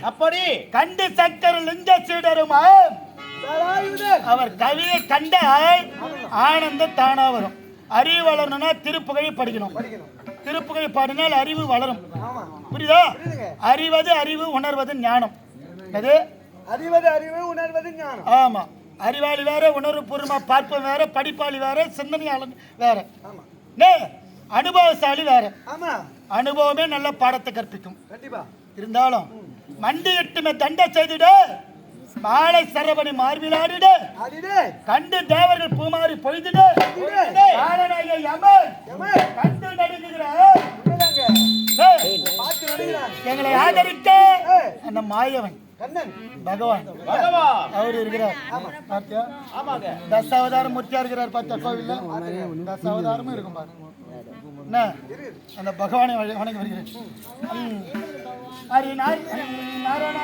அப்படி கண்டு சக்கர லிங்க சீடருமா அவர் கவியை கண்டால் ஆனந்தம் தானா வரும். அறிவு வளரணும்னா திருப்புகழை படிக்கணும். திருப்புகழை பாடினால் அறிவு வளரும். புரியுதா? அறிவது அறிவு, உணர்வது ஞானம். அது அறிவது அறிவு, உணர்வது ஞானம். ஆமா. அறிவாளி வேற, உணர்வு பூர்வமா பார்ப்பது வேற, படிப்பாளி வேற, சிந்தனையாளன் வேற, அனுபவசாலி வேற. அனுபவமே நல்ல பாடத்தை கற்பிக்கும். இருந்தாலும் மண்டி எட்டுமே தண்டை செய்துடு, மாலை சரபணி மார்பிலாடிடு, கண்டு தேவர்கள் பூமாரி பொய்துடு, கண்டு நடுங்குகிறார் எங்களை ஆதரிக்க அந்த மாயவன் பகவான் அவரு இருக்கிறார். தசாவதாரம் மூர்த்தியா இருக்கிறார். பார்த்தா கோவில்ல தசாவதாரமும் இருக்கும் பாரு. என்ன அந்த பகவானை வணங்கி வருகிறேன். ஹரி நாராயண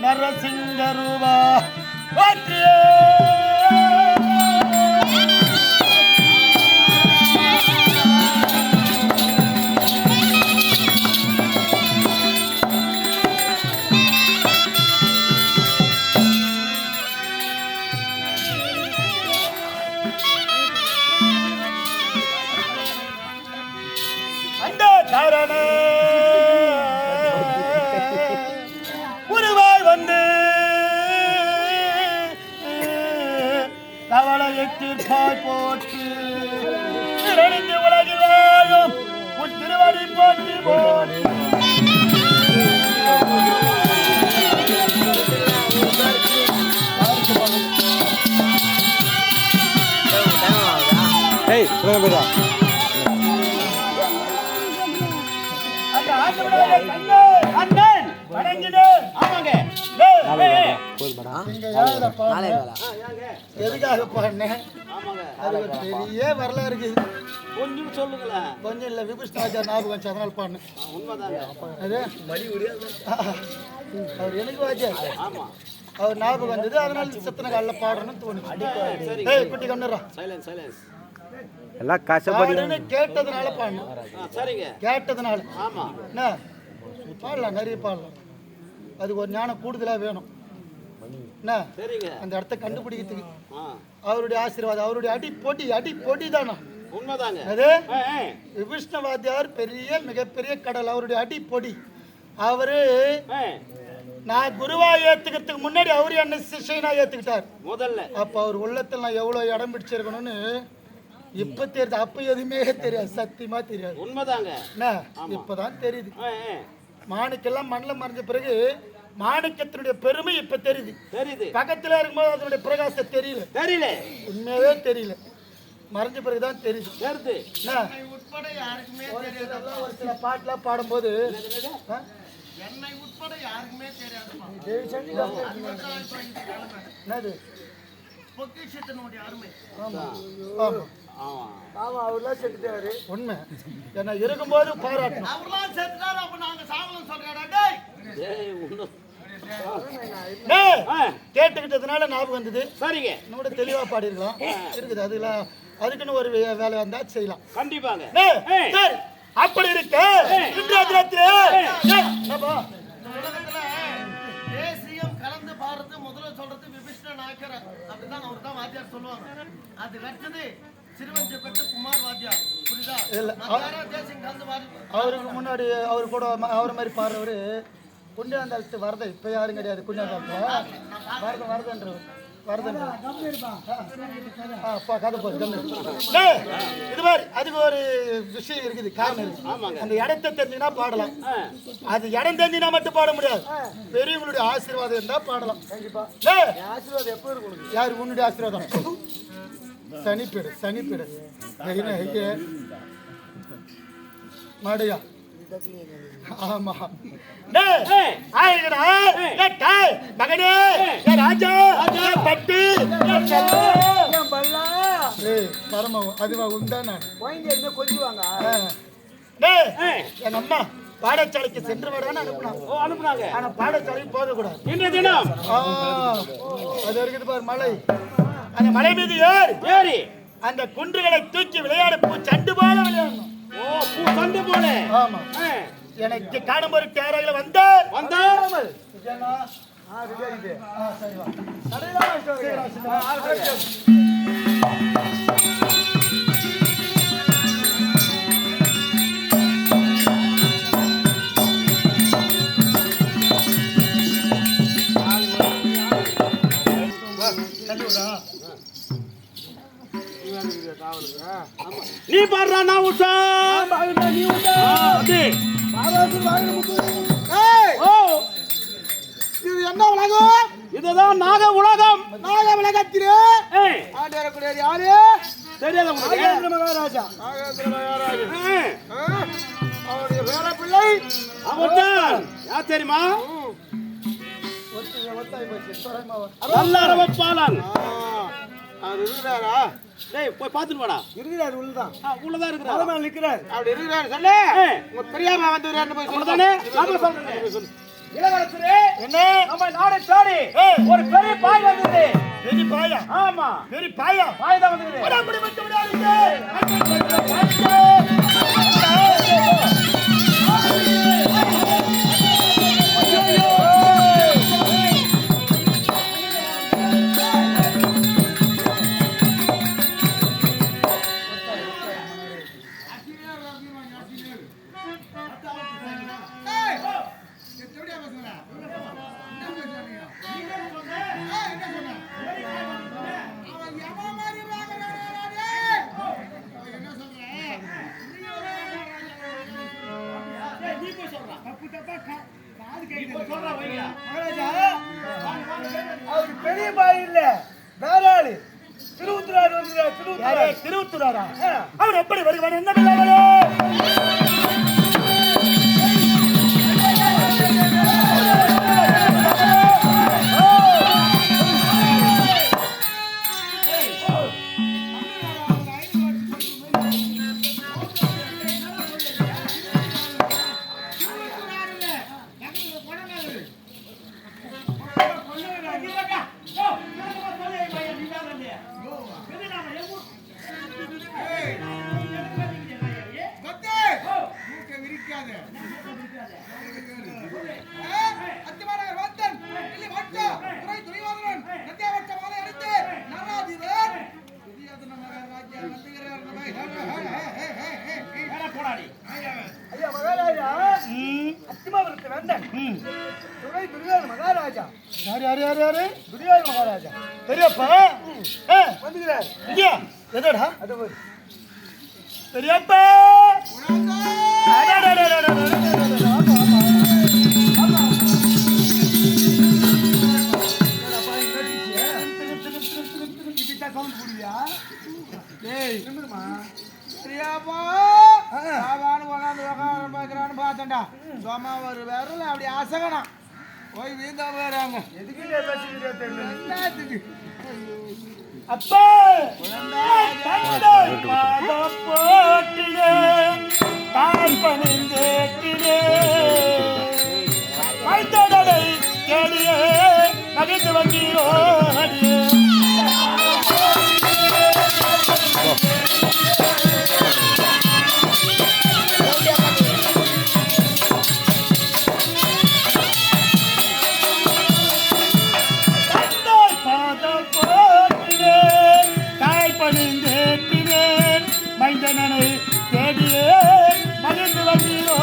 நரசிங்கருவா போற்றியே. அந்த காரண தீர்ப்பாய் போற்றி உலகில் வாழும் உன் திருவடி போற்றி போற்றி. எதுக்காக பாடினேன்? அது பெரிய வரலாறு இருக்குது. கொஞ்சம் சொல்லுங்களேன். கொஞ்சம் இல்ல, விபுஷ்ணாச்சார் ஞாபகம் வச்சு அதனால பாடினேன். அவர் எனக்கு வாச்சார், அவர் ஞாபகம் வந்தது, அதனால சித்தனை காலில் பாடணும்னு தோணுச்சு. குட்டி கம்னரா எல்லாம் கஷ்டப்பட்டு கேட்டதுனால பாடணும். கேட்டதுனால என்ன பாடலாம், நிறைய பாடலாம். அதுக்கு ஒரு ஞானம் கூடுதலா வேணும். அந்த இடத்த கண்டுபிடிக்கிறதுக்கு அவருடைய ஆசீர்வாதம், அவருடைய அடி போட்டி தானா உண்மைதாங்க. அது விஷ்ணுவாத்தியார் பெரிய மிகப்பெரிய கடல், அவருடைய அடி பொடி. அவரு நான் குருவா ஏத்துக்கிறதுக்கு முன்னாடி அவரு என்ன சிஷ்யனா ஏத்துக்கிட்டார் முதல்ல. அப்ப அவர் உள்ளத்துல நான் எவ்வளவு இடம் பிடிச்சிருக்கணும்னு இப்ப தெரியுது. அப்ப எதுவுமே தெரியாது, சத்தியமா தெரியாது. உண்மைதாங்க. இப்பதான் தெரியுது. மாணிக்கெல்லாம் மண்ணில் மறைஞ்ச பிறகு மாணிக்கத்தினுடைய பெருமை இப்ப தெரியுது. பக்கத்துல இருக்கும்போது அதனுடைய பிரகாசம் தெரியல, உண்மையாவே தெரியல. மறைஞ்ச பிறகுதான் தெரியுது. ஒரு சில பாட்டுலாம் பாடும்போது என்னை உட்பட யாருக்குமே தெரியாது. அவர்லாம் செத்துட்டாரு உண்மை. என்ன இருக்கும்போது பாராட்டணும். கேட்டுக்கிட்டதுனால ஞாபகம் வந்தது. சரிங்க, இன்னோட தெளிவா பாடி இருக்கலாம். இருக்குது அதெல்லாம், அதுக்குன்னு ஒரு வேலை வந்தா செய்யலாம் கண்டிப்பாங்க. அப்படி இருக்கு தேசியம் கலந்து பாடுறது முதல்ல சொல்றது விபிஷ்ண நாயக்கர். அப்படிதான் அவர் தான் வாத்தியார் சொல்லுவாங்க. அது அடுத்தது சிறுவஞ்சப்பட்டு குமார் வாத்தியார். புரியுதா? தேசியம் கலந்து பாடு. அவருக்கு முன்னாடி அவர் கூட அவர் மாதிரி பாடுறவரு குண்டியாந்தாளத்து வரதை. இப்ப யாரும் கிடையாது குண்டியாந்தாளத்துல வரதன்றவர். அதுக்கு ஒரு விஷயம் இருக்குது, காரணம் இருக்கு. அந்த இடத்தை தெரிஞ்சுனா பாடலாம். அது இடம் தெரிஞ்சுனா மட்டும் பாட முடியாது. பெரியவங்களுடைய ஆசீர்வாதம் இருந்தா பாடலாம். ஆசீர்வாதம் எப்போ இருக்கும்? யாரு? உன்னுடைய ஆசீர்வாதம். சனிப்பீடு மாடுயா ஆமா மகனே ராஜா பட்டு பரம அதுவா உண்டா நான் கொஞ்சுவாங்க என் அம்மா பாடசாலைக்கு சென்று விடான்னு அனுப்புனாங்க ஆனா பாடசாலைக்கு போகக்கூடாது இன்றைய தினம் அது இருக்குது பாரு மலை அந்த மலை மீது ஏறி அந்த குன்றுகளை தூக்கி விளையாட பூ சண்டு போல விளையாடணும் பூ சண்டு போல ஆமா எனக்கு காணும் ஒரு தேரையில வந்தாமல் நீ பாடுறா நான் உஷா இது என்ன உலகம்? இதுதான் நாக உலகம். நாக உலகத்திலே யாரு தெரியாத நாகேந்திர மகாராஜா. நாகேந்திர மகாராஜா அவருடைய பேர பிள்ளை அவர்தான் யார் தெரியுமா? நல்ல அரவப்பாளன். அவர் இருக்கிறாரா? டேய் போய் பாத்துட்டு வாடா. இருக்கிறார் உள்ளதான். உள்ளதான் இருக்கிறார். அவன் நிக்கிறார். அப்படி இருக்கிறார் சொல்லு. உங்க பெரியம்மா வந்துறான்னு போய் சொல்லதானே? நாம சொல்றேன். இளவரசரே என்ன? நம்ம நாடை தேடி ஒரு பெரிய பாய் வந்தது. பெரிய பாயா? ஆமா. பெரிய பாயா? பாய் தான் வந்தது. அப்படி மட்டும் விடாதீங்க. அவர் பெரிய பாய் இல்ல வேற ஆளு திருவுத்துறாரா? அவர் எப்படி வருவான்? என்ன பிள்ளைகளே? ஐயா மகாராஜா அத்திமாவரத்து வந்தன் துணை துரியோதன மகாராஜா. யாரு? துரியோதன மகாராஜா பெரியப்பா வந்துகிறார். ஐயா எதடா? அது போய் பெரியப்பா ஒரு விரல அப்படி அசகணும் போய் வீந்தா போறாங்க. எதுக்கு எல்லாத்துக்கு அப்பா போட்டிலே தான் பணிந்தேட்டிலே மைத்தடலை கேடியே மகிழ்ந்து வந்தீரோ மைந்தனனை தேடியே மகிழ்ந்து வந்தீரோ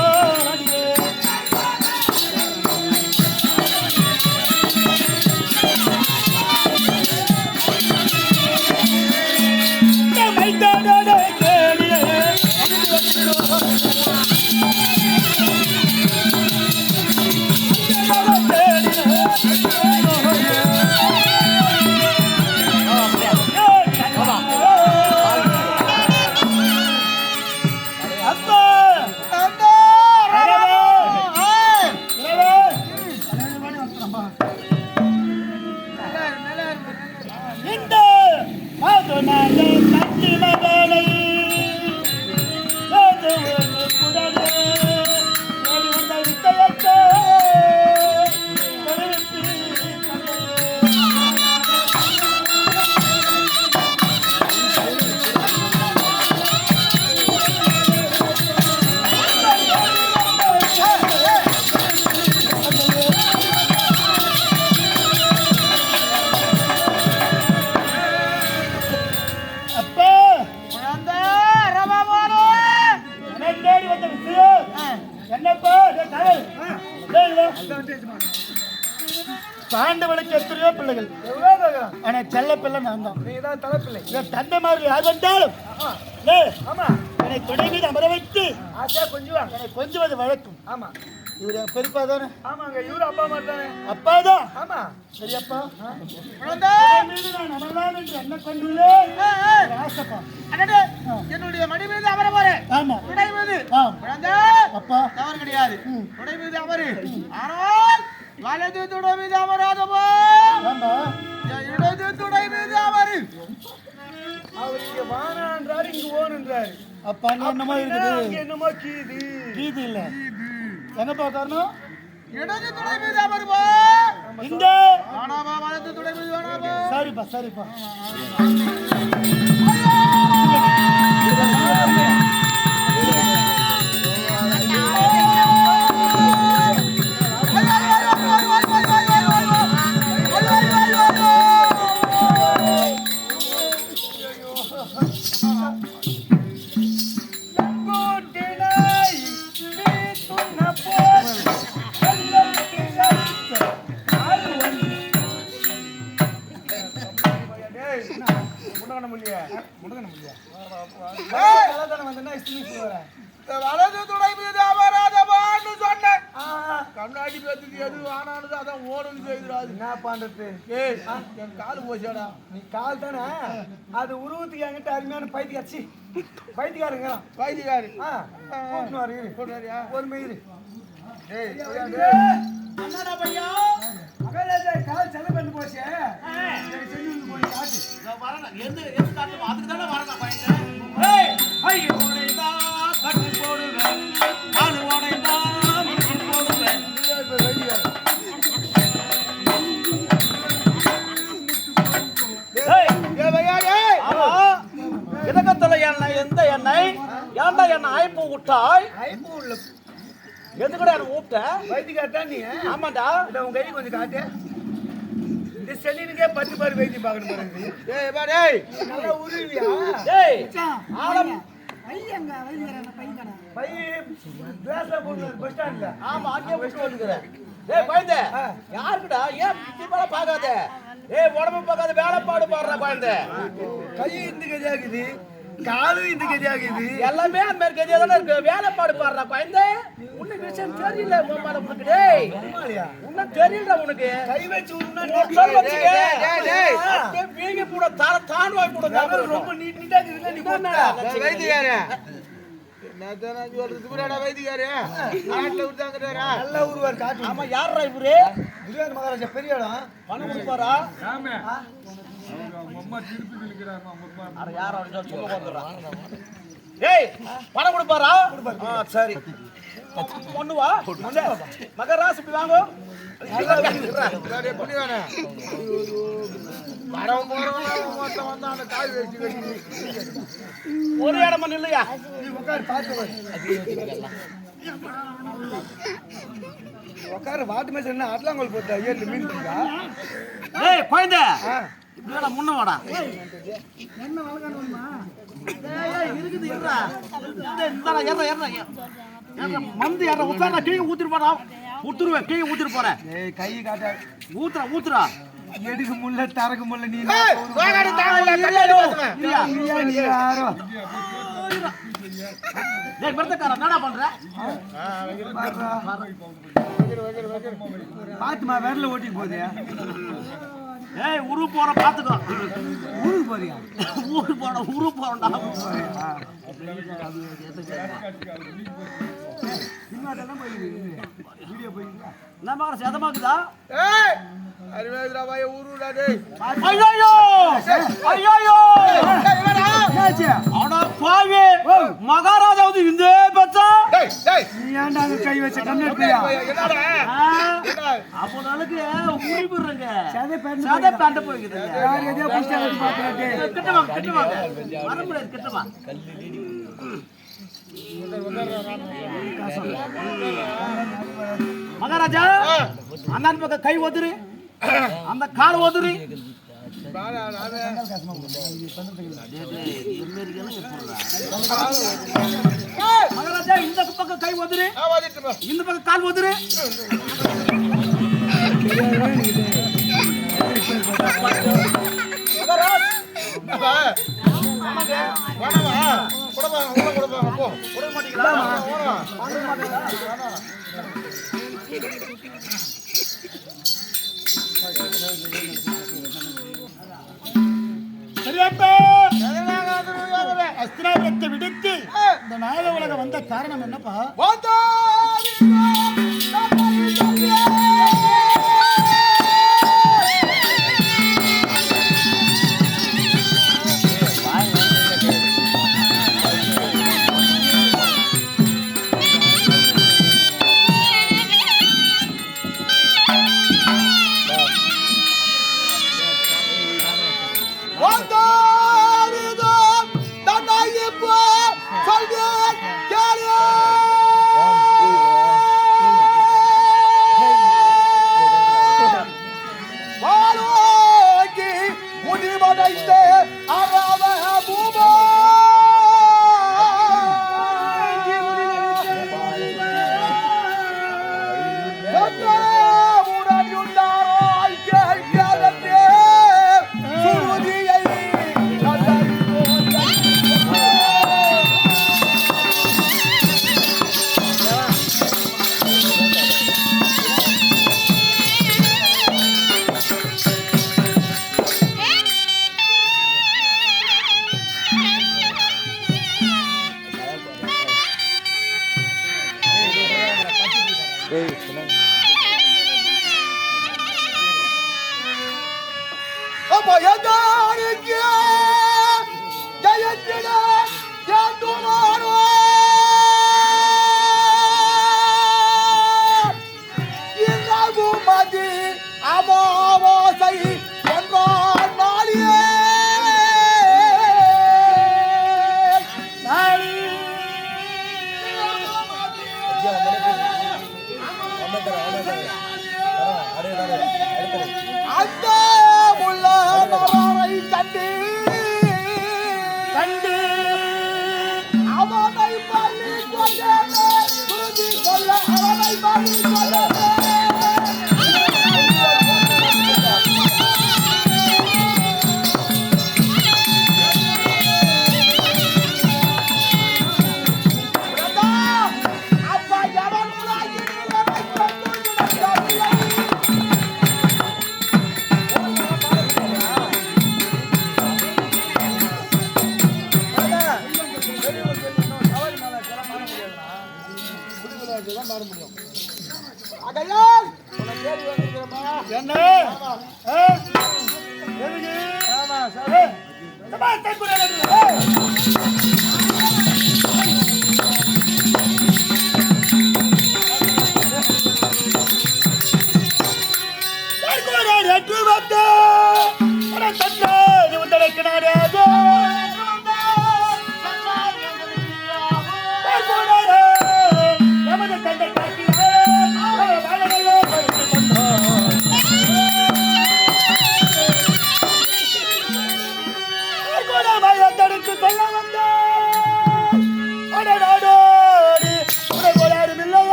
பாண்டவனுக்கு எத்தனையோ பிள்ளைகள், ஆனா செல்ல பிள்ளை நான் தான். நீதான் தலைப்பிள்ளை. தந்தை மாதிரி யார் வந்தாலும் ஆமா, என்னை துணை மீது அமர வைத்து ஆசையா கொஞ்சம். என்னை கொஞ்சுவது வழக்கம். ஆமா, இவர் என் பெரியப்பா தானே? ஆமாங்க, இவரு அப்பா மாதிரி தானே. அப்பாதான். ஆமா, சரியப்பா, குழந்தை, மீது நான் அமரலாம் என்று என்ன கொண்டுள்ளேன் ஆசைப்பா. அடடே, என்னுடைய மடி மீது அமர போறேன். ஆமா, துணை மீது. ஆம். குழந்தை, அப்பா, தவறு கிடையாது. துணை மீது அமரு. ஆனால் வலது துணை மீது அமராதப்போ, ஆமா, இடது துணை மீது அமரு. அவர் இங்க வானான்றாரு, இங்க ஓனுன்றாரு. அப்பா நீ என்னமா இருக்குது? அங்க என்னமோ கீது. கீது இல்ல, எங்கப்பா காரணம்? இடது துணை மீது அமருப்பா. இங்க வேணாமா, வலது துணை மீது வேணாமா. சரிப்பா, சரிப்பா. வலது துணை மீது அமராதப்பான்னு சொன்னேன். கண்ணாடி பேத்துக்கு எது வேணானது அதான் ஓடுன்னு செய்கிறாரு. என்ன பண்றது? ஏய், என் காலு போச்சாடா. நீ கால் தானே, அது உருவத்துக்கு என்கிட்ட அருமையான பைத்தியாச்சு. பைத்தியாருங்கிறான். வைத்தியக்காரு. கூட்டினு வர இரு. சொல்றியா? ஒரு மயிறு. ஏய், என்னடா பையா? மகாராஜா கால் செல்ல பண்ணி போச்சு. சரி, செஞ்சு போய் காட்டு. எந்த எண்ணெய் ஏன்டா என்ன அழைப்பு விட்டாய்? ஐம்பு உள்ள எதுக்கூட என்ன கூப்பிட்ட? வைத்தியக்காரர் தான் நீ. ஆமாண்டா. இதை உன் கை கொஞ்சம் காட்டு. இந்த செல்லினுக்கே 10 பாரு வைத்தியம் பார்க்கணும் பாருங்க. ஏய், பா, டேய். நல்லா உருவியா? டேய், ஆலம் பை கிளாஸ்ல போடுற பஸ் ஸ்டாண்ட்ல. ஆமா, அங்கே விட்டு வந்துக்கிறேன். டேய் குழந்தை, யாருக்குடா? ஏன் இப்படி மேல பார்க்காத? ஏய், உடம்பு பார்க்காத, வேலைப்பாடு பாடுற குழந்தை. கை இந்த கதியாகுது, காலும் இந்த கதியாகுது. எல்லாமே அந்த மாதிரி கதியா தானே இருக்கு. வேலைப்பாடு பாடுற குழந்தை. உனக்கு விஷயம் தெரியல உமால உனக்கு. டேய், உன்ன தெரியல உனக்கு. கை வச்சு உருண்டா சொல்ல வச்சுக்க. டேய், டேய். அப்படியே வீங்கி போட தாழ்வாய் போட. ரொம்ப நீட்டா இருக்குதுல்ல, நீ போட்டா. வைத்தியக்காரு. என்னதான் நான் சொல்றது? புரியாடா வைத்தியக்காரு? நாட்டுல விட்டாங்கறாரா? நல்லா உருவார் காட்டு. ஆமா, யாரா இவரு? துரியோதன மகாராஜா பெரிய இடம். பணம் கொடுப்பாரா? அட யாரா வந்து சொல்ல வந்துறான். டேய், பணம் கொடுப்பாரா? சரி. ஒண்ணு வா. மகராசி இப்படி வாங்க. டேய், புரியாடா. வரவன் போறவன் மொத்தம் வந்து அந்த கால் வச்சு கட்டி. ஒரு இடமா நில்லையா? நீ உட்காரு, பார்த்து வை. உட்காரு, வாட்டு மேட்ச் என்ன ஆட்டலாங்கோல் போட்டா? ஏன் மீன் இருக்கா? டேய் குழந்தை, இப்படி வாடா, முன்ன வாடா. என்ன வளர்க்கணுமா? ஏய், இருக்குது இருடா. இந்தடா ஏறா ஏறா. ஏறா மந்து ஏறா. உட்கார்றா, கீழே ஊத்திட்டு போடா. ஊத்துருவேன், கீழே ஊத்திட்டு போறேன். ஏய், கை காட்ட. ஊத்துறா. எடுக்க முடியல, தரக்க முடியல. நீ ஏய், வாடாடி தாங்கல கல்லாடி பேசுறேன். நீ யாரோ? டேய் மரத்தக்காரா, என்னடா பண்ற? பாத்துமா, விரல ஓட்டிட்டு போதே. ஏய், உரு போற பாத்துக்கோ. ஊருக்கு போறியா? ஊரு போறடா, உரு போறடா. சினிமாட்டெல்லாம் போயிருக்கு, வீடியோ போயிருக்கா? என்ன மகர சேதமாக்குதா? ஏய், அருவேந்திரா பாய் ஊருடா டேய். ஐயோ ஐயோ, என்னாச்சு? அட பாவி, மகாராஜா வந்து இந்த பச்சா. டேய், டேய். நீ ஏன்டா அங்க கை வச்ச கண்ணு எடுத்தியா? என்னடா? என்ன? அப்போ நாளுக்கு ஊறி போடுறங்க. சதை பேண்ட் சதை பேண்ட் போய்க்குதுங்க. யார் எதையோ புடிச்சா கட்டி பாக்குறாடே. கிட்ட வாங்க. வர முடியாது, கிட்ட வா. மகாராஜா, அண்ணன் பக்கம் கை ஒதுரு, அந்த கால் ஒதுரு. மகாராஜா, இந்த பக்கம் கை ஒதுரு, இந்த பக்கம் கால் ஒதுரு. அஸ்தினாபுரத்தை விடுத்து இந்த நாக உலகம் வந்த காரணம் என்னப்பா?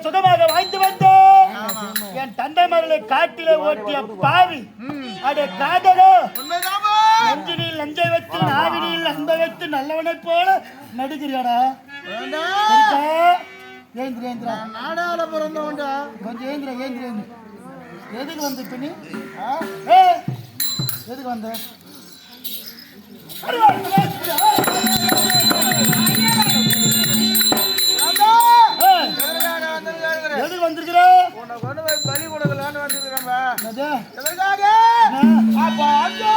சுகமாக வாழ்ந்து வந்தோம். என் தந்தை மகளை காட்டிலே ஓட்டிய பாவி அடே காதலோ, நெஞ்சினில் நஞ்சை வைத்து நாவினில் அன்பை வைத்து நல்லவனை போல நடுகிறியாடா. ஏந்திர ஏந்திரா, நாடால பிறந்தவன்டா. கொஞ்சம் ஏந்திர ஏந்திர எதுக்கு வந்து இப்ப நீ எதுக்கு வந்த எதுக்கு வந்திருக்கிற உன்னை கொண்டு போய் பலி கொடுக்கலான்னு வந்துருக்கிறேன் என்னது? எதற்காக என்ன? அப்ப அஞ்சோ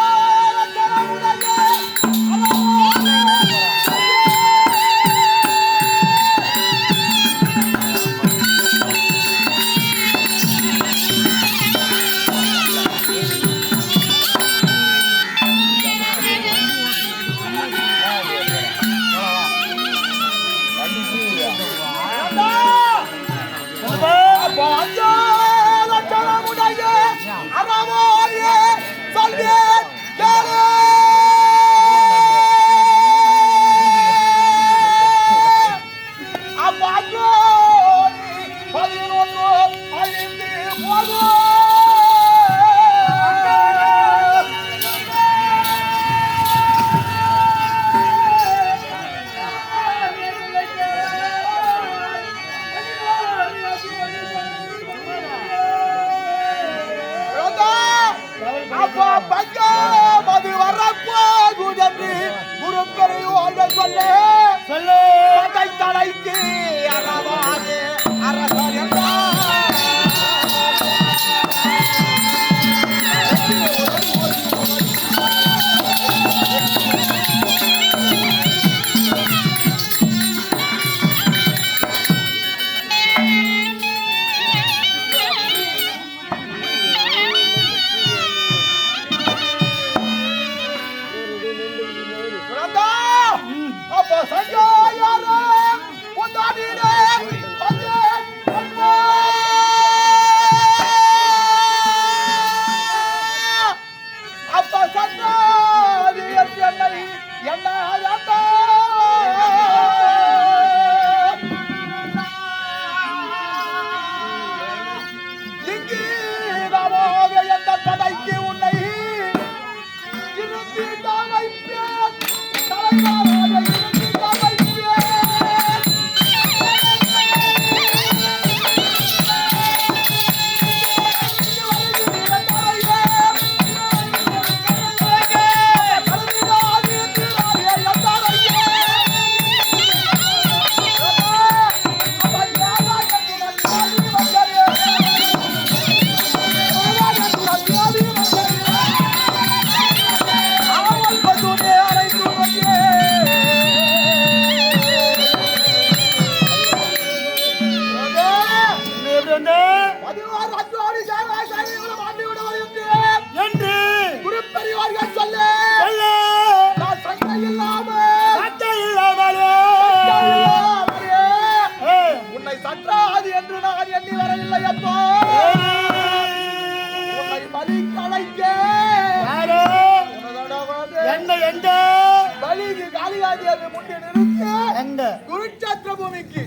குருட்சேத்திர பூமிக்கு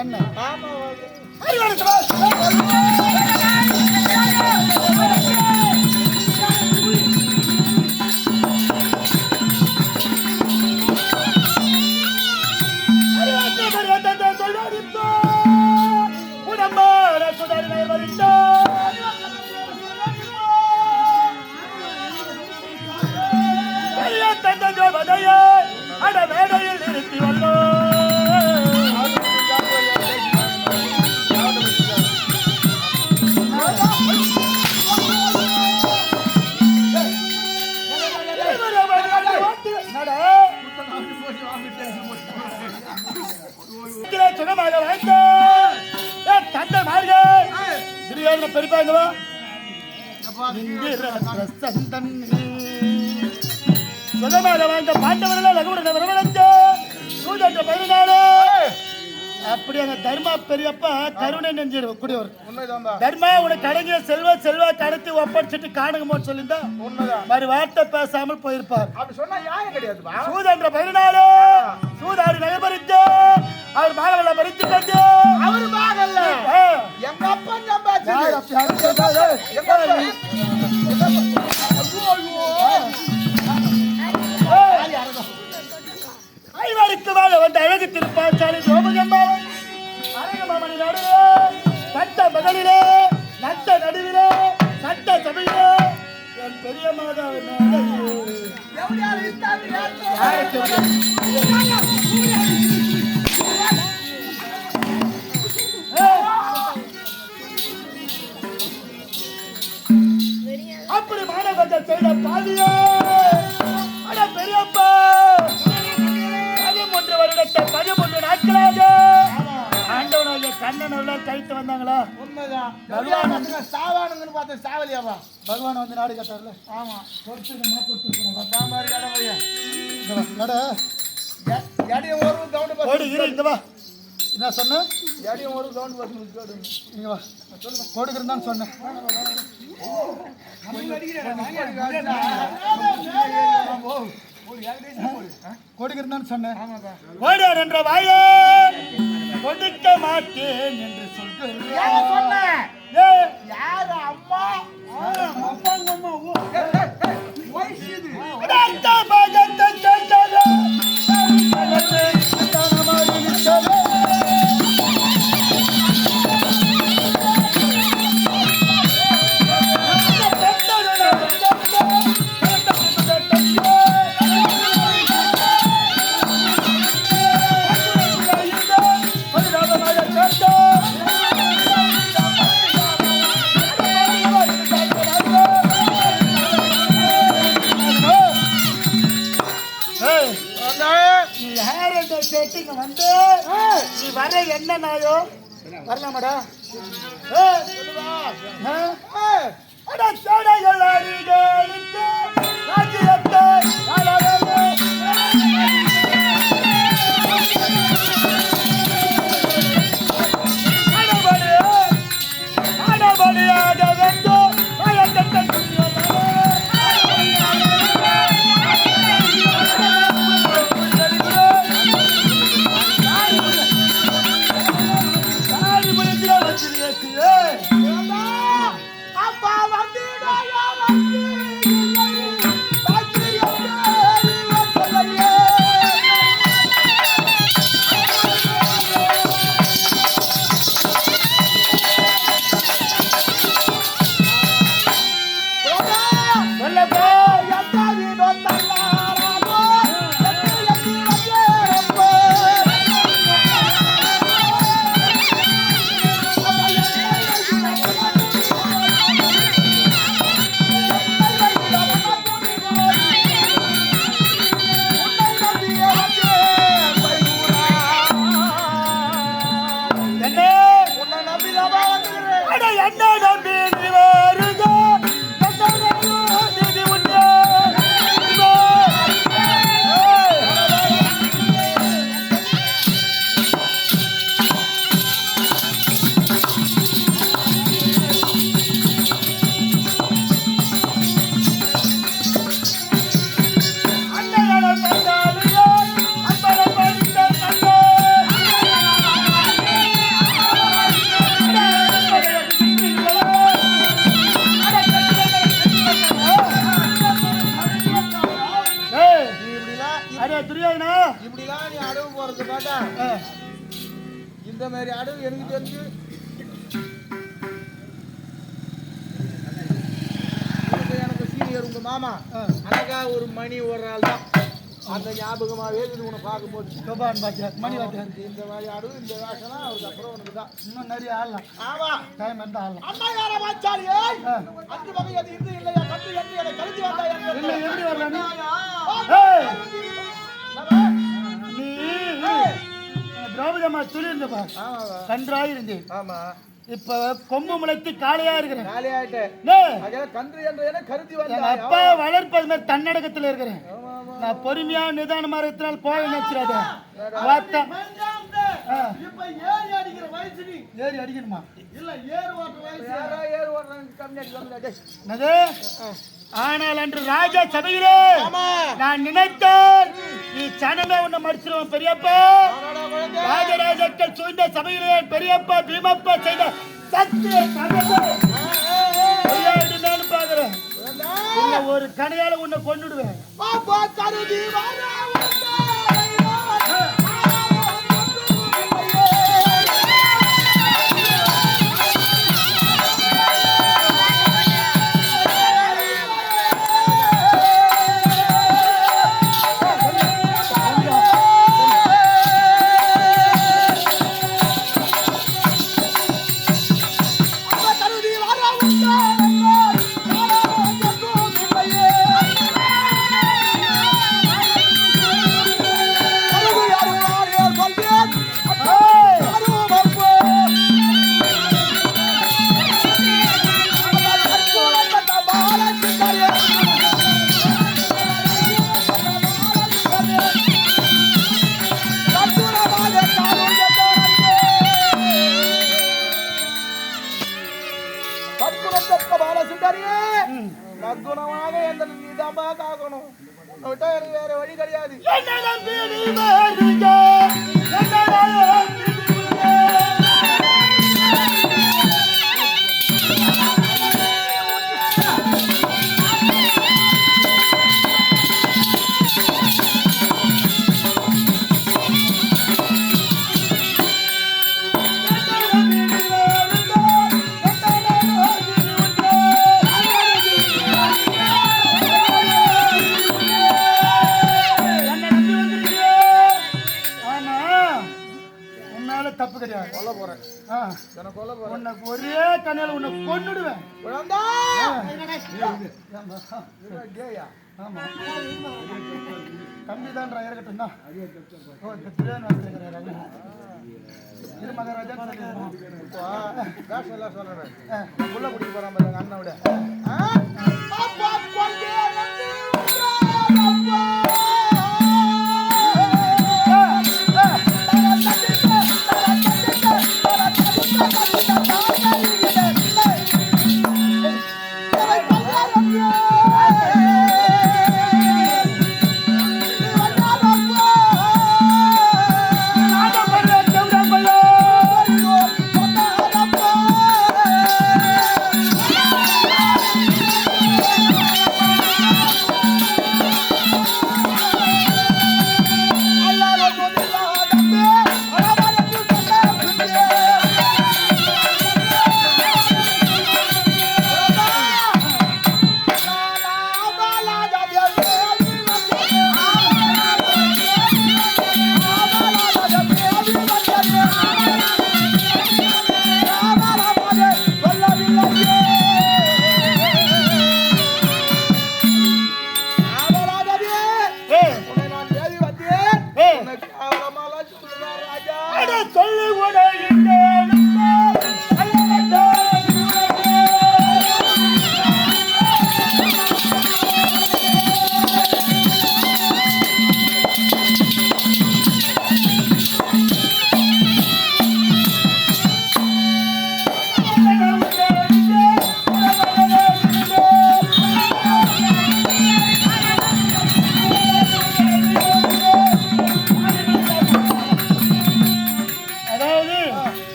என்ன பெருப்பாங்கவா சுகமாக வாழ்ந்த பாண்டவர்கள் லகுவுடன் வரவழைத்து சூதற்ற 14 அப்படி அந்த தர்மா பெரியப்பா கருணை நெஞ்சிரு கூடியவர் தர்மா உனக்கு அடங்கிய செல்வ கடத்தி ஒப்படைச்சிட்டு காணுங்கமோன்னு சொல்லியிருந்தா மறு வார்த்தை பேசாமல் போயிருப்பார். சூதன்ற 14 சூதாடி நகர்பறித்து அவர் மகளை பறித்து கொண்டு அவர் மகள் எங்க அப்பா சம்பாதிச்சு ஐவருக்கு மேல வந்து அழகு திருப்பாச்சாரி சோமகம்பாவன் அரங்கமாமணி நடுவே கட்ட மகளிலே நட்ட நடுவிலே பெரிய மாதாவை மேடையில் அப்படி மாநகரத்தை செய்த பாதியோ அட பெரியப்பா 13 வருடத்தை 13 நாட்களாக ஆண்டவனாகிய கண்ணன் அவர்கள் கைத்து வந்தாங்களா? உண்மைதான். பகவான் சாவானுங்கன்னு பார்த்த சாவலியாவா? பகவான் வந்து நாடு கட்டார்ல. ஆமா. பொறுத்துக்கமா பொறுத்துக்கணும். பாமாரி கடவையா. இங்க வா நட. யாடிய ஒரு கவுண்ட் பஸ். ஓடி இரு இங்க வா. என்ன சொன்ன? யாடிய ஒரு கவுண்ட் பஸ் கேடு. இங்க வா. கோடுகிறதான் சொன்னேன். கொடுக்கிறதான் சொன்னேன். ஓடார் என்ற வாயே கொடுக்க மாட்டேன் என்று சொல்கிறேன். யாரு அம்மா? வந்து நீ வர என்ன நாயோ வரலாமாடா? இப்படிலாம் நீ அடவு போறது பார்த்தா இந்த மாதிரி அடவு எனக்கு தெரிஞ்சு எனக்கு சீனியர் உங்க மாமா அழகா ஒரு மணி ஒரு ஆள் தான் அந்த ஞாபகமாவே உன்னை பார்க்கும்போது மணி வாத்தியார் இந்த மாதிரி அடவு இந்த வேஷனா அவருக்கு அப்புறம் உனக்கு தான் இன்னும் நிறைய ஆடலாம். ஆமா டைம் இருந்தா ஆடலாம். அம்மா யார வாச்சாலியே அந்த வகை அது இது இல்லையா கட்டு எட்டு எனக்கு கழிச்சு வந்தா இல்ல எப்படி வரல நீ திரௌபதி அம்மா சொல்லியிருந்தப்பா கன்றாய் இருந்தேன். ஆமா இப்ப கொம்பு முளைத்து காளையா இருக்கிறேன். கன்று என்ற கருதி எங்க அப்பா வளர்ப்பது மாதிரி தன்னடக்கத்துல இருக்கிறேன். நான் பொறுமையா நிதானமா இருக்கிறனால போய் நினைச்சிடாத. ஏறி அடிக்கணுமா? இல்ல ஏறு ஓட்டுற வயசு ஏறு ஓட்டுறாங்க கம்மி அடிக்கிறாங்க. ஆனால் அன்று ராஜா சபையிலே நான் நினைத்தேன் நீ சனமே உன்னை மடிச்சிருவோம் பெரியப்பா. ராஜராஜர்கள் சூழ்ந்த சபையிலே பெரியப்பா பீமப்பா செய்த சத்திய பாக்குறேன். ஒரு கடையால உன்னை கொண்டுடுவேன். சுந்தரியே நற்குணமாக எந்த நீதாம்பா காக்கணும் விட்டா எனக்கு வேற வழி கிடையாது. தப்பு கிடையாது. கொல்ல போறேன். கொல்ல போறேன். உனக்கு ஒரே கண்ணில உன்னை கொன்னுடுவேன். ஆமா கம்மிதான் இருக்கட்டும். இரு மகாராஜா சொல்றேன் உள்ள குடிக்க போறான் அண்ணன் விட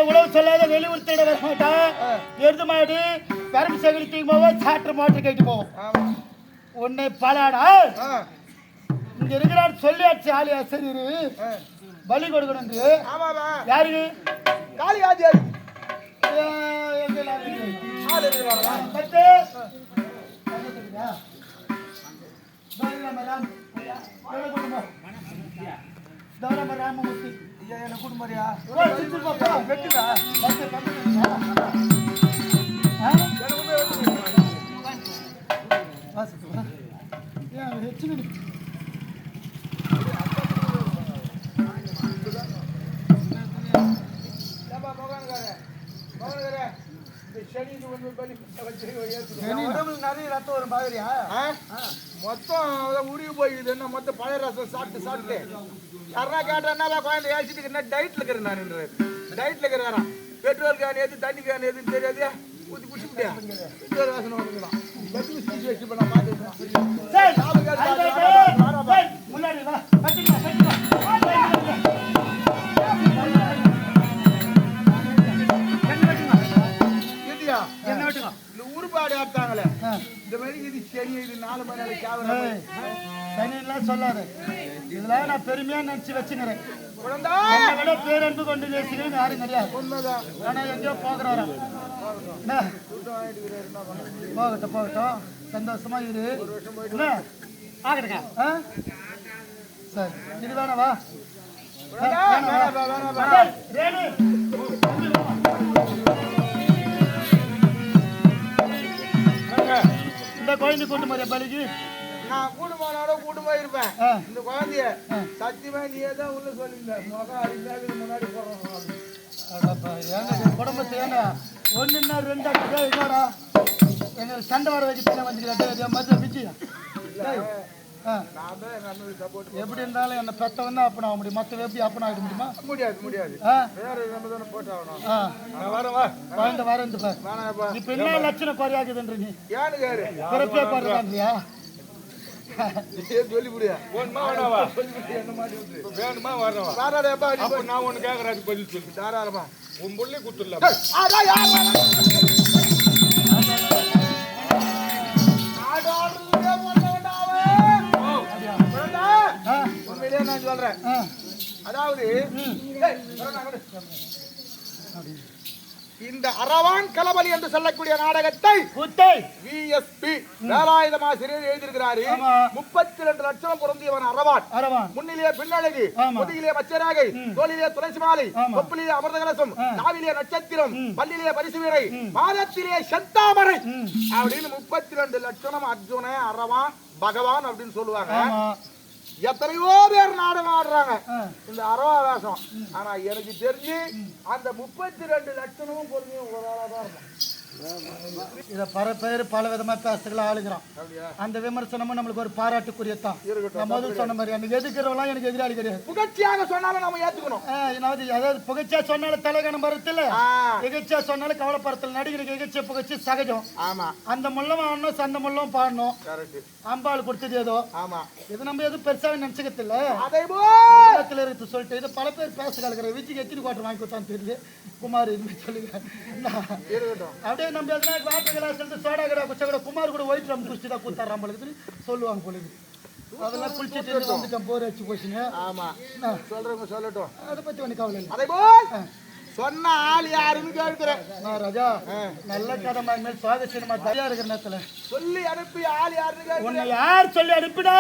உழவு சொல்லாத வெளியூர் தேட வர மாட்டா. எடுத்து மாடு கரும்பு சேகரித்து போவோம், சாற்று மாட்டு கேட்டு போவோம். உன்னை பலாடா இங்க இருக்கிறான்னு சொல்லியாச்சு. ஆலியா சரி பலி கொடுக்கணும். யாரு காளி ஆதியாரு ராமமூர்த்தி என்ன குடும்பரியா நிறைய ரத்தம் வரும் பாக்குறியா? மொத்தம் உருகி போயிடுது. என்ன மொத்தம் பழைய ரசம் சாப்பிட்டு சாப்பிட்டு யாரா கேட்டா குழந்தை ஏசிட்டு என்ன டயட்ல இருக்கிறேன். நான் டயட்ல இருக்கிறேன். பெட்ரோல் கேன் எது தண்ணி கேன் எதுன்னு தெரியாது. ஊற்றி குடிச்சுட்டியா பெட்ரோல் வாசனை வந்துக்கலாம். வச்சு பண்ண உருப்பாடு ஆட்டாங்களே இந்த மாதிரி இது சரி. இது 4 மணி நேரம் சனியெல்லாம் சொல்லாது. இதெல்லாம் நான் பெருமையா நினைச்சு வச்சுக்கிறேன். பேரன்பு கொண்டு பேசுகிறேன் யாரும் கிடையாது. உண்மைதான். ஆனா எங்கேயோ போகிறாராம். போகட்டும் போகட்டும், சந்தோஷமா இரு. ஆகட்டுங்க. சரி இது வேணவா? இந்த குழந்தை கூட்டு மாதிரி பலிக்கு நான் கூடுமானோட கூட்டுமா இருப்பேன். இந்த குழந்தைய சத்தியமா நீயே தான் உள்ள சொல்லியிருந்த முகம் அடிக்காது முன்னாடி போறோம். குடும்பத்தை ஏன்னா 1 2 என்னடா எங்க சண்டை வர வச்சு வந்துக்கிறேன். மதுரை பிச்சு நான் தான் எங்க அண்ணனுக்கு சப்போர்ட். எப்படி இருந்தாலும் என்ன பெத்தவன் தான் அப்பன் ஆக முடியும், மற்ற எப்படி அப்பன் ஆக முடியுமா? முடியாது. வேற நம்ம தானே போட்டு ஆகணும். நான் வரேன் வா. வரேன் வேணாப்பா. இப்ப என்ன லட்சணம் குறையாகுதுன்ற நீ ஏனுக்காரு பிறப்பே பாருதான்றியா? சொல்லி முடியா என்ன மாட்டி விட்டு வேணுமா வரவா வாராடா நான் ஒண்ணு கேக்குறேன், அதுக்கு பதில் சொல்லு. தாராளமா உன் புள்ளி குத்துடலாம். உண்மையிலேயே நான் சொல்றேன். அதாவது இந்த அரவான் களபலி என்று சொல்லக்கூடிய நாடகத்தை விஎஸ்பி வேலாயுதம் ஆசிரியர் எழுதியிருக்கிறாரு. 32 லட்சம் பொருந்தியவன் அரவான். முன்னிலே பின்னழகி, முதுகிலே மச்சராகை, தோளிலே துளசி மாலை, கொப்பிலே அமிர்த கலசம், நாவிலே நட்சத்திரம், பல்லிலே பரிசு வீரை, பாதத்திலே செந்தாமரை அப்படின்னு 32 லட்சணம் அர்ஜுன அரவான் பகவான் அப்படின்னு சொல்லுவாங்க. எத்தனையோ பேர் நாடகம் ஆடுறாங்க இந்த அரவா வேஷம். ஆனா எனக்கு தெரிஞ்சு அந்த 32 லட்சணமும் பொறுமையும் ஒரு ஆளா தான் இருக்கும். இத பல பேர் பல விதமா பேசுறதுல ஆளுகிறான். அந்த விமர்சனமும் நம்மளுக்கு ஒரு பாராட்டுக்குரியதான். நான் முதல் சொன்ன மாதிரி எனக்கு எதுக்குறவெல்லாம் எனக்கு எதிராளி கிடையாது. புகழ்ச்சியாக சொன்னாலும் நம்ம ஏத்துக்கணும். அதாவது புகழ்ச்சியா சொன்னாலும் தலைகணம் பரத்துல, எகச்சியா சொன்னாலும் கவலைப்படத்துல. நடிகருக்கு எகச்சிய புகழ்ச்சி சகஜம். ஆமா, அந்த முள்ளம் ஆடணும், சந்த முள்ளம் பாடணும். அம்பாள் கொடுத்தது ஏதோ. ஆமா, இது நம்ம எதுவும் பெருசாக நினைச்சுக்கிறது இல்ல. அதே இருக்கு சொல்லிட்டு இது பல பேர் பேச கலக்கிற விஜய்க்கு எத்தனை குவாட்டர் வாங்கி கொடுத்தான்னு தெரியல. குமார் இதுமாதிரி சொல்லுங்க. அப்படியே நம்ம எதனா வாட்டர் கிளாஸ் சோடா கடை குச்சா கூட குமார் கூட ஒயிட் ரம் குடிச்சு தான் கூத்தாடுறான் பொழுது சொல்லுவாங்க பொழுது. அதெல்லாம் குளிச்சுட்டு வந்துட்டேன், போர் வச்சு போச்சுங்க. ஆமா, சொல்றவங்க சொல்லட்டும், அதை பத்தி ஒண்ணு கவலை இல்லை. அதே போல் சொன்ன ஆள் யாருன்னு கேட்கிறேன் ராஜா. நல்ல கதை மேல் சுவாத சினிமா தயாரா இருக்கிற நேரத்துல சொல்லி அனுப்பி ஆள் யாருன்னு உன்னை யார் சொல்லி அனுப்பிடா?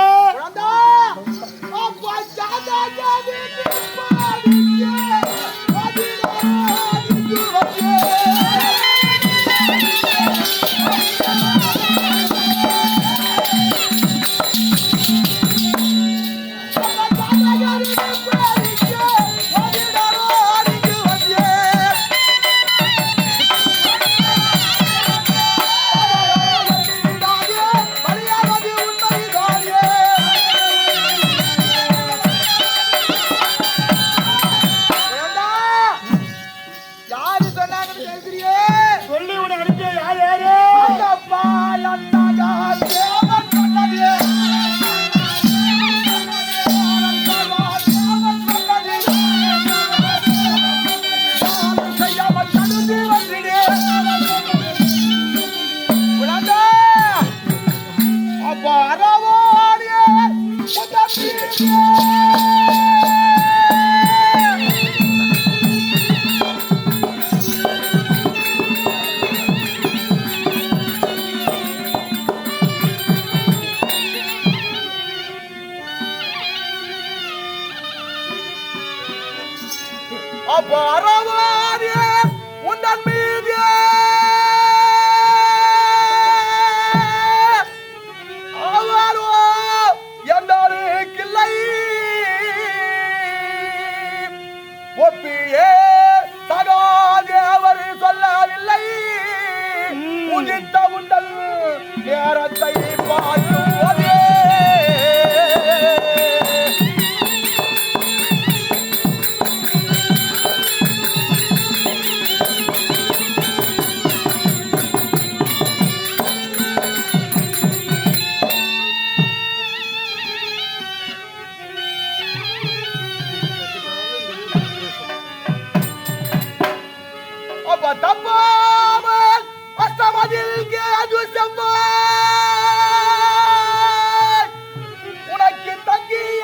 உனக்கு தங்கிய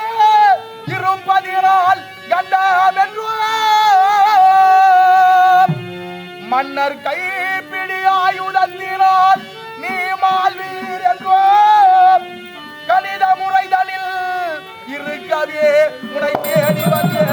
இருப்பதினால் மன்னர் கைப்பிடி ஆயுதத்தினால் நீ மால்வீர் என்றோ கணித முறைதனில் இருக்கவே உனை தேடி வந்தேன்.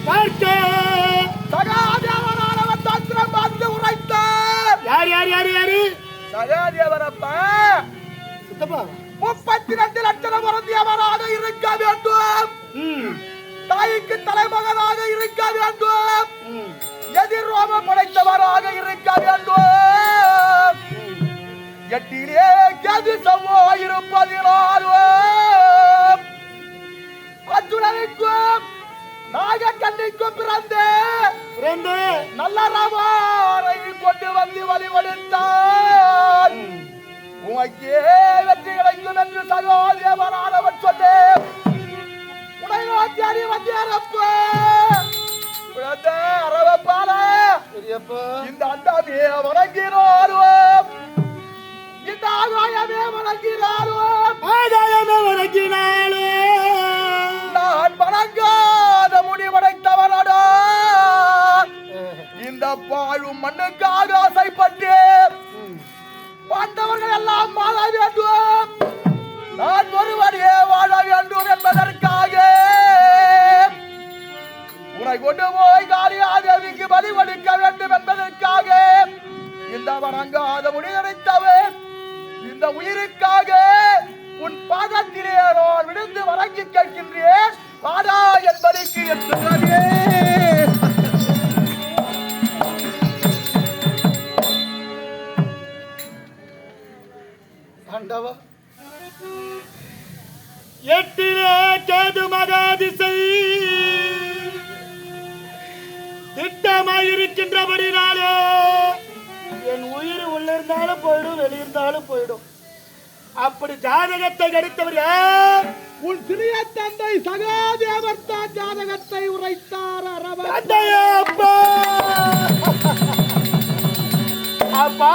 பார்க்க சகாதேவனானவன் தந்திரம் பார்த்து உரைத்தார். யார் யார் யார் யாரு? சகாதேவரப்பா சித்தப்பா 32 லட்சம் பொருந்தியவராக இருக்க வேண்டும். தாய்க்கு தலைமகனாக இருக்க வேண்டும். எதிர் ரோமம் படைத்தவராக இருக்க வேண்டும். எட்டிலே கது சவ்வோ இருப்பதினாலும் அர்ஜுனனுக்கும் நாகக்கண்ணிக்கும் பிறந்து நல்ல ராமாரை கொண்டு வந்து வழிபடுத்தார். உனக்கே வெற்றி கிடைக்கும் என்று சகாதேவனானவன் சொன்னேன். உடை நோக்கி அறிவந்தேரப்ப அரவப்பால இந்த அண்டாமே வணங்கினாலும் இந்த ஆகாயமே வணங்கினாலும் நான் வணங்காத முடிவடைத்தவனடா. இந்த பாழும் மண்ணுக்காக ஆசைப்பட்டு பாண்டவர்கள் எல்லாம் வாழ வேண்டும். நான் ஒருவனே வாழ வேண்டும் என்பதற்காக உன்னை கொண்டு போய் காளியாதேவிக்கு பலிவடிக்க வேண்டும் என்பதற்காக இந்த வணங்காத முடிவடைத்தவன் இந்த உயிருக்காக உன் பாதத்திலே நான் விழுந்து வணங்கி கேட்கின்றேன். வாடா என்பதற்கு என்று எட்டிலே கேது மகாதிசை திட்டமாயிருக்கின்றபடினாலே என் உயிர் உள்ள இருந்தாலும் போயிடும், வெளியிருந்தாலும் போயிடும். அப்படி ஜாதகத்தை கடித்தவர் யார்? உன் சிறிய தந்தை சகாதேவர் தான் ஜாதகத்தை உரைத்தார். அப்பா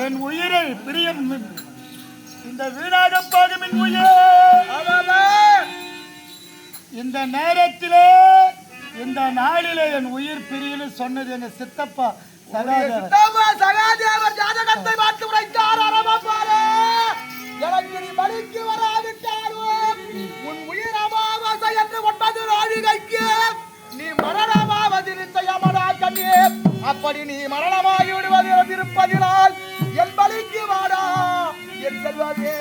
என் உயிரை பிரியம் இந்த வீணாக போகும் என் உயிர் இந்த நேரத்திலே இந்த நாளிலே என் உயிர் பிரியன்னு சொன்னது எங்க சித்தப்பா சகாதேவர் ஜாதகத்தை பார்த்து உரைத்தார். எனக்கு நீ பலிக்கு வராவிட்டாலும் உன் உயிர் அமாவாசை என்று 9 நாழிகைக்கு நீ மரணமாவது நிச்சயமடா கண்ணே. அப்படி நீ மரணமாகி விடுவது இருப்பதினால் என் பலிக்கு வாடா என் செல்வதே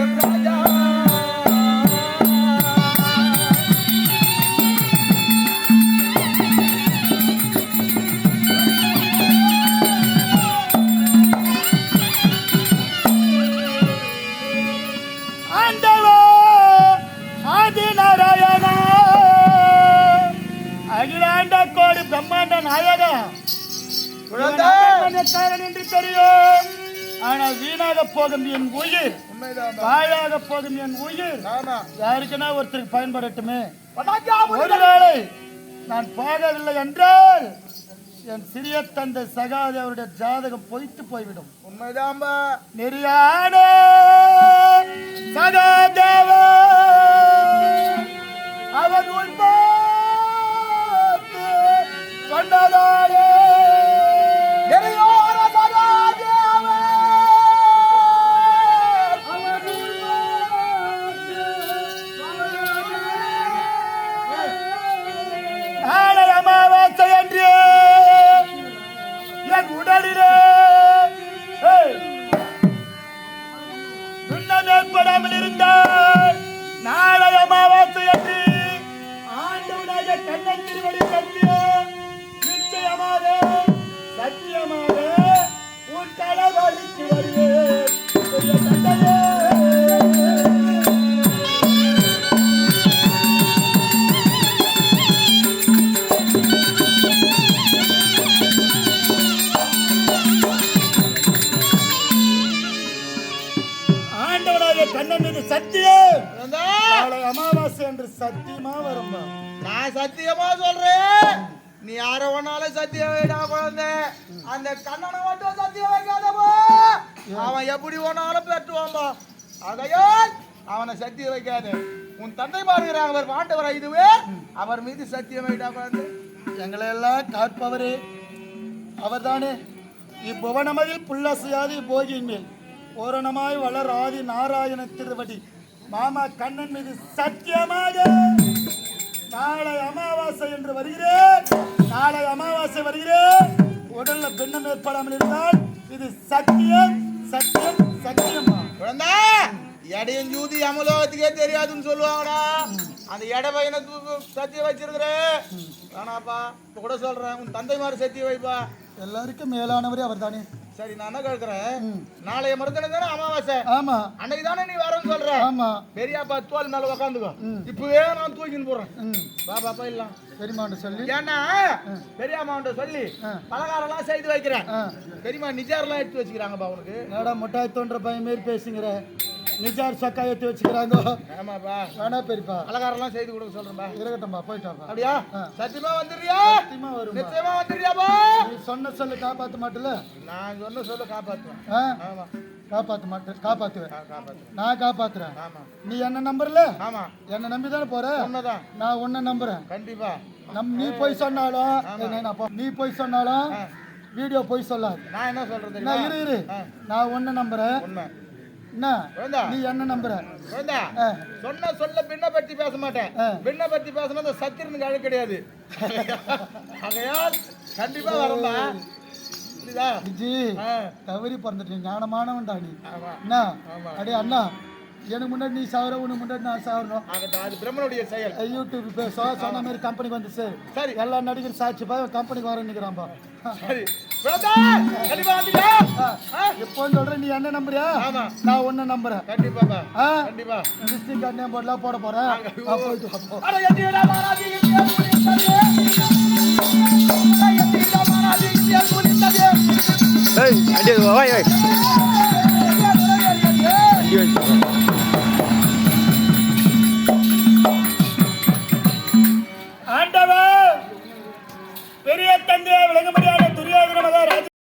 என் ராஜா. அகிலாண்ட கோடி பிரம்மாண்ட நாயகம் என்று தெரியும். ஆனா வீணாக போகும் என் உயிர், வாயாக போகும் என் உயிர் யாருக்குன்னா ஒருத்தருக்கு பயன்படட்டுமே. ஒருவேளை நான் போகவில்லை என்றால் என் சிறிய தந்தை சகாதேவருடைய ஜாதகம் பொய்த்து போய்விடும். உண்மைதான்பா. நெறியான சகாதேவ அவன் சொன்னதாலே நெறியோர சகாதேவ நாளை அமாவாசை அன்று என் உடலிலே துன்பம் ஏற்படாமல் இருந்தால் நாளை அமாவாசை அன்று ஆண்டவனாக கண்ணன் திருவடி சத்தியம் நிச்சயமாக சத்தியமாக உன் தலைவலிக்கு வருவேன். பெரிய தந்தையே. ஆண்டவனாக கண்ணன் மீது சத்தியம் நாளை அமாவாசை என்று சத்தியமா வரும்பா. நான் சத்தியமா சொல்றேன், நீ யார ஒன்னாலும் சத்தியம் வைடா குழந்தை. அந்த கண்ணனை மட்டும் சத்தியம் வைக்காதப்போ அவன் எப்படி ஒன்னாலும் பெற்றுவான்பா. அதையால் அவனை சத்தியம் வைக்காது. உன் தந்தை மாறுகிறாங்க பாண்டவர் 5 பேர், அவர் மீது சத்தியம் வைடா குழந்தை. எங்களை எல்லாம் காப்பவரே அவர்தானே. இப்புவனமதில் புல்லசையாதி போகியின் மேல் பூரணமாய் வளர் ஆதி நாராயண திருவடி மாமா கண்ணன் மீது சத்தியமாக நாளை அமாவாசை என்று வருகிறேன். நாளை அமாவாசை வருகிறேன். உடல்ல பின்னம் ஏற்படாமல் இருந்தால் இது சத்தியம் சத்தியம் சத்தியமா. குழந்தை எடையும் ஜூதி அமலோகத்துக்கே தெரியாதுன்னு சொல்லுவாங்கடா. அந்த எடை பையனை சத்தியம் வச்சிருக்கிற வேணாப்பா. இப்ப கூட சொல்றேன், உன் தந்தை மாதிரி சத்தியம் வைப்பா. எல்லாருக்கும் மேலானவரே அவர் தானே. சரி, நான் என்ன கேட்கிறேன், நாளைய மறுதினம் தானே அமாவாசை? ஆமா. அன்னைக்கு தானே நீ வரேன்னு சொல்ற? ஆமா. பெரியாப்பா தோல் மேல உக்காந்துக்கோ. இப்பவே நான் தூக்கின்னு போறேன். வா பாப்பா இல்ல பெரியமாண்ட சொல்லி ஏன்னா பெரியாமாண்ட சொல்லி பலகாரம் எல்லாம் செய்து வைக்கிறேன். பெரியமா நிஜாரெல்லாம் எடுத்து வச்சுக்கிறாங்கப்பா உனக்கு. என்னடா முட்டாய் தோன்ற பையன் மாரி பேசுங்கிற. நிஜார் சொக்கா ஏற்றி வச்சுக்கிறாங்க. ஆமாப்பா. வேணா பெரியப்பா பலகாரம் எல்லாம் செய்து கொடுக்க சொல்றேன்பா. இருக்கட்டும்பா போயிட்டாப்பா. அப்படியா? சத்தியமா வந்துடுறியா? சத்தியமா வரும். நிச்சயமா வந்துடுறியாப்பா? நீ சொன்ன சொல்லு காப்பாற்ற மாட்டல. நான் சொன்ன சொல்ல காப்பாத்துவேன். ஆமா காப்பாற்ற மாட்டேன். காப்பாத்துவேன். காப்பாத்துவேன். நான் காப்பாத்துறேன். ஆமா. நீ என்ன நம்புறல? ஆமா. என்ன நம்பி தானே போற. உண்மைதான். நான் உன்னை நம்புறேன். கண்டிப்பா. நீ போய் சொன்னாலும் நீ போய் சொன்னாலும் வீடியோ போய் சொல்லாது. நான் என்ன சொல்றது? நான் இரு நான் உன்னை நம்புறேன். உண்மை என்ன நீ என்ன நம்புற? சொன்ன சொல்ல பின்ன பத்தி பேச மாட்டேன். பின்ன பத்தி பேசினா அந்த சத்திரனுக்கு அழகு கிடையாது. ஆகையால் கண்டிப்பா வரம்பா. தவறி பிறந்துட்டேன். ஞானமானவன்டா நீ. என்ன அடே அண்ணா, எனக்கு முன்னாடி நீ சாவர, உனக்கு முன்னாடி நான் சாவரணும். அது பிரம்மனுடைய செயல். யூடியூப் சொன்ன மாதிரி கம்பெனிக்கு வந்து சார். சரி, எல்லா நடிகர் சாட்சி பா கம்பெனிக்கு வர நிக்கிறான்பா. எப்போ சொல்றேன், நீ என்ன நம்புறியா? நான் ஒன்னு நம்புறேன். கண்டிப்பா கண்டிப்பா. டிஸ்ட்ரிக்ட் கார்டு நேம் போர்ட்லாம் போட போறேன். போயிட்டு ஆண்டவா பெரிய தந்தையா விளங்க